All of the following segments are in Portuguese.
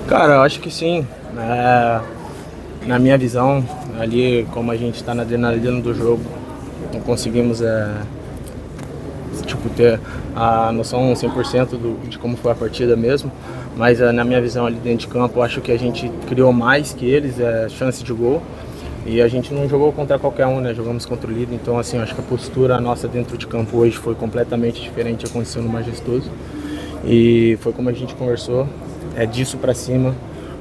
Cara, eu acho que sim. Na minha visão, ali como a gente está na adrenalina do jogo, não conseguimos ter a noção 100% de como foi a partida mesmo. Mas na minha visão ali dentro de campo, eu acho que a gente criou mais que eles, chance de gol. E a gente não jogou contra qualquer um, né? Jogamos contra o líder. Então, assim, eu acho que a postura nossa dentro de campo hoje foi completamente diferente, aconteceu no Majestoso. E foi como a gente conversou, é disso pra cima,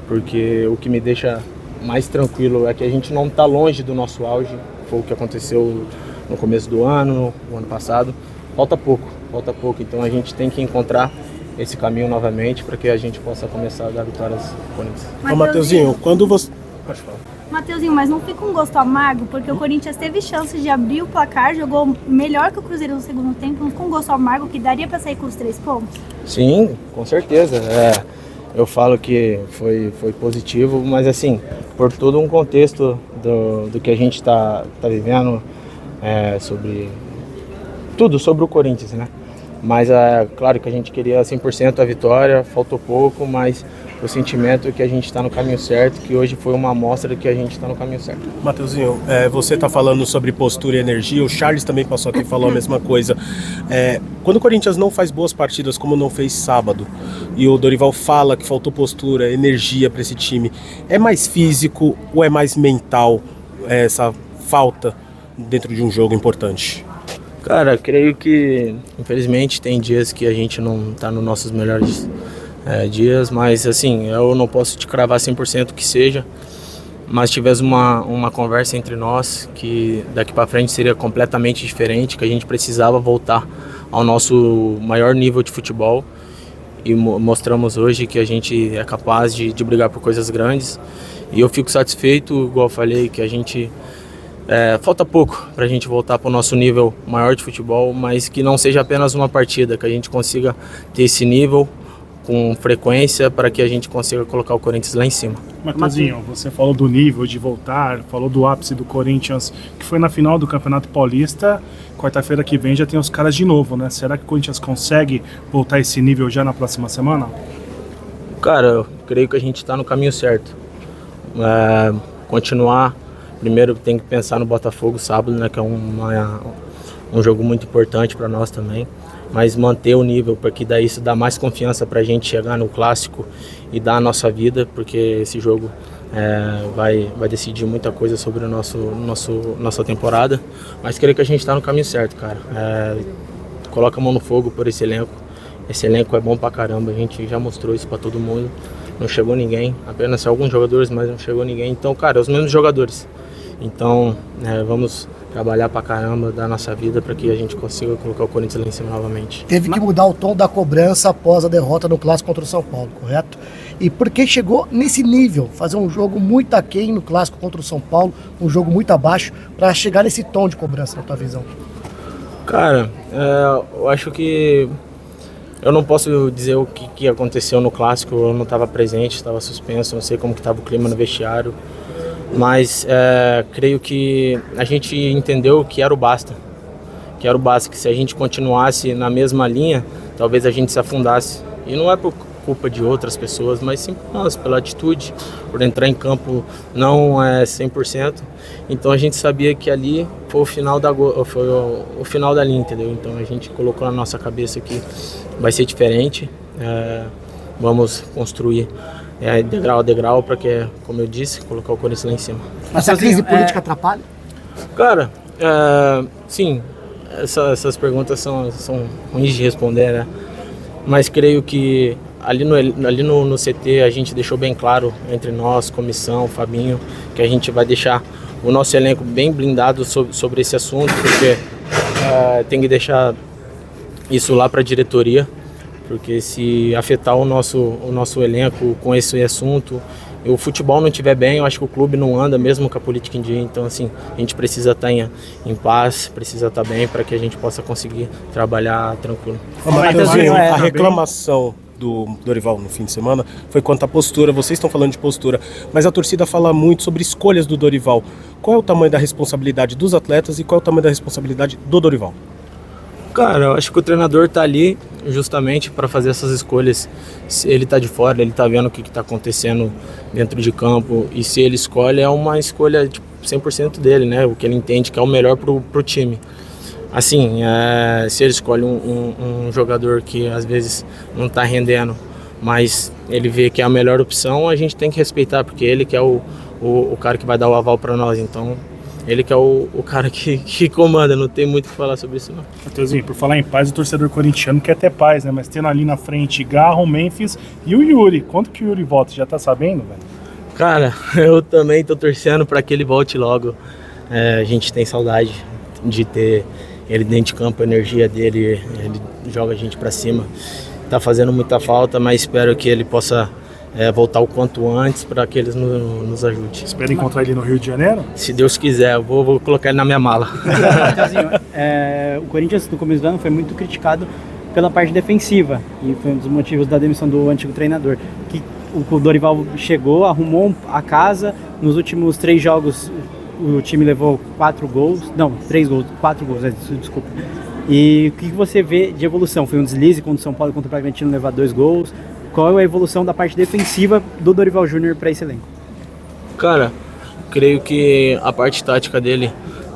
porque o que me deixa mais tranquilo é que a gente não está longe do nosso auge. Foi o que aconteceu no começo do ano, no ano passado. Falta pouco. Então a gente tem que encontrar esse caminho novamente para que a gente possa começar a dar vitórias Corinthians. Ô, Mateuzinho, quando você... Pode falar. Mateuzinho, mas não fica um gosto amargo, porque o Corinthians teve chance de abrir o placar, jogou melhor que o Cruzeiro no segundo tempo, não ficou um gosto amargo que daria para sair com os 3 pontos? Sim, com certeza. Eu falo que foi positivo, mas assim, por todo um contexto do que a gente tá vivendo, sobre tudo sobre o Corinthians, né? Mas claro que a gente queria 100% a vitória, faltou pouco, mas o sentimento é que a gente está no caminho certo, que hoje foi uma amostra de que a gente está no caminho certo. Mateuzinho, você está falando sobre postura e energia, o Charles também passou aqui e falou a mesma coisa. Quando o Corinthians não faz boas partidas, como não fez sábado, e o Dorival fala que faltou postura, energia para esse time, é mais físico ou é mais mental essa falta dentro de um jogo importante? Cara, creio que infelizmente tem dias que a gente não está nos nossos melhores dias, mas assim, eu não posso te cravar 100% que seja, mas tivemos uma conversa entre nós que daqui para frente seria completamente diferente, que a gente precisava voltar ao nosso maior nível de futebol e mostramos hoje que a gente é capaz de brigar por coisas grandes e eu fico satisfeito, igual eu falei, que a gente... falta pouco para a gente voltar para o nosso nível maior de futebol, mas que não seja apenas uma partida, que a gente consiga ter esse nível com frequência para que a gente consiga colocar o Corinthians lá em cima. Mateuzinho, você falou do nível de voltar, falou do ápice do Corinthians, que foi na final do Campeonato Paulista. Quarta-feira que vem já tem os caras de novo, né? Será que o Corinthians consegue voltar a esse nível já na próxima semana? Cara, eu creio que a gente está no caminho certo. Continuar. Primeiro tem que pensar no Botafogo sábado, né, que é um jogo muito importante para nós também, mas manter o nível, porque daí isso dá mais confiança para a gente chegar no clássico e dar a nossa vida, porque esse jogo vai decidir muita coisa sobre nossa temporada, mas creio que a gente está no caminho certo, cara. Coloca a mão no fogo por esse elenco é bom pra caramba, a gente já mostrou isso para todo mundo, não chegou ninguém, apenas alguns jogadores, mas não chegou ninguém, então cara, os mesmos jogadores. Então, vamos trabalhar pra caramba, dar nossa vida para que a gente consiga colocar o Corinthians lá em cima novamente. Teve que mudar o tom da cobrança após a derrota no Clássico contra o São Paulo, correto? E por que chegou nesse nível, fazer um jogo muito aquém no Clássico contra o São Paulo, um jogo muito abaixo, para chegar nesse tom de cobrança, na tua visão? Cara, eu acho que eu não posso dizer o que aconteceu no Clássico, eu não estava presente, estava suspenso, não sei como que estava o clima no vestiário. Mas creio que a gente entendeu que era o basta, que se a gente continuasse na mesma linha, talvez a gente se afundasse. E não é por culpa de outras pessoas, mas sim por nós, pela atitude, por entrar em campo não 100%. Então a gente sabia que ali foi o final da linha, entendeu? Então a gente colocou na nossa cabeça que vai ser diferente, vamos construir degrau a degrau para que, como eu disse, colocar o Corinthians lá em cima. Essa crise política atrapalha? Cara, sim, essas perguntas são ruins de responder, né? Mas creio que ali no CT a gente deixou bem claro entre nós, comissão, Fabinho, que a gente vai deixar o nosso elenco bem blindado sobre esse assunto, porque tem que deixar isso lá para a diretoria. Porque se afetar o nosso elenco com esse assunto, e o futebol não estiver bem, eu acho que o clube não anda mesmo com a política em dia. Então, assim, a gente precisa estar em paz, precisa estar bem para que a gente possa conseguir trabalhar tranquilo. Mateuzinho, a reclamação do Dorival no fim de semana foi quanto à postura. Vocês estão falando de postura, mas a torcida fala muito sobre escolhas do Dorival. Qual é o tamanho da responsabilidade dos atletas e qual é o tamanho da responsabilidade do Dorival? Cara, eu acho que o treinador tá ali justamente para fazer essas escolhas. Se ele tá de fora, ele tá vendo o que tá acontecendo dentro de campo, e se ele escolhe, é uma escolha tipo, 100% dele, né? O que ele entende que é o melhor pro time. Assim, se ele escolhe um jogador que às vezes não tá rendendo, mas ele vê que é a melhor opção, a gente tem que respeitar, porque ele que é o cara que vai dar o aval para nós. Então, ele que é o cara que comanda, não tem muito o que falar sobre isso não. Matheusinho, por falar em paz, o torcedor corintiano quer ter paz, né? Mas tendo ali na frente Garro, Memphis e o Yuri. Quando que o Yuri volta? Já tá sabendo, velho? Cara, eu também tô torcendo para que ele volte logo. A gente tem saudade de ter ele dentro de campo, a energia dele, ele joga a gente para cima. Tá fazendo muita falta, mas espero que ele possa voltar o quanto antes para que eles nos ajudem. Espera encontrar ele no Rio de Janeiro? Se Deus quiser, eu vou colocar ele na minha mala. Matheusinho, o Corinthians no começo do ano foi muito criticado pela parte defensiva e foi um dos motivos da demissão do antigo treinador. Que o Dorival chegou, arrumou a casa, nos últimos 3 jogos o time levou 4 gols, não, 3 gols, 4 gols, desculpa. E o que você vê de evolução? Foi um deslize contra o São Paulo, contra o Bragantino levar 2 gols. Qual é a evolução da parte defensiva do Dorival Júnior para esse elenco? Cara, creio que a parte tática dele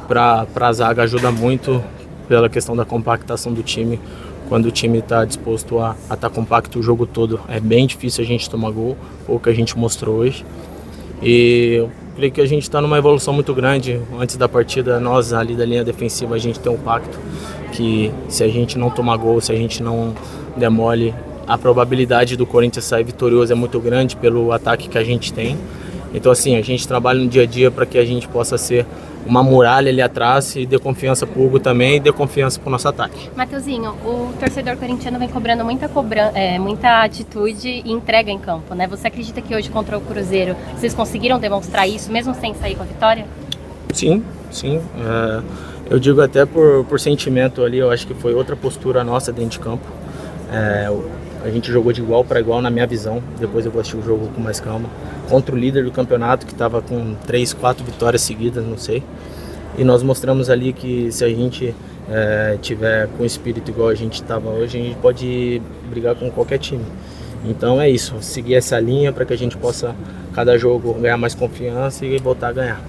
para a zaga ajuda muito pela questão da compactação do time. Quando o time está disposto a estar compacto o jogo todo, é bem difícil a gente tomar gol, o que a gente mostrou hoje. E eu creio que a gente está numa evolução muito grande. Antes da partida, nós ali da linha defensiva, a gente tem um pacto que se a gente não tomar gol, se a gente não demole, a probabilidade do Corinthians sair vitorioso é muito grande pelo ataque que a gente tem. Então assim, a gente trabalha no dia a dia para que a gente possa ser uma muralha ali atrás e dê confiança pro Hugo também e dê confiança pro nosso ataque. Matheusinho, o torcedor corintiano vem cobrando muita atitude e entrega em campo, né? Você acredita que hoje contra o Cruzeiro vocês conseguiram demonstrar isso, mesmo sem sair com a vitória? Sim. Eu digo até por sentimento ali, eu acho que foi outra postura nossa dentro de campo. A gente jogou de igual para igual na minha visão, depois eu vou assistir o jogo com mais calma. Contra o líder do campeonato, que estava com 3, 4 vitórias seguidas, não sei. E nós mostramos ali que se a gente tiver com espírito igual a gente estava hoje, a gente pode brigar com qualquer time. Então é isso, seguir essa linha para que a gente possa, cada jogo, ganhar mais confiança e voltar a ganhar.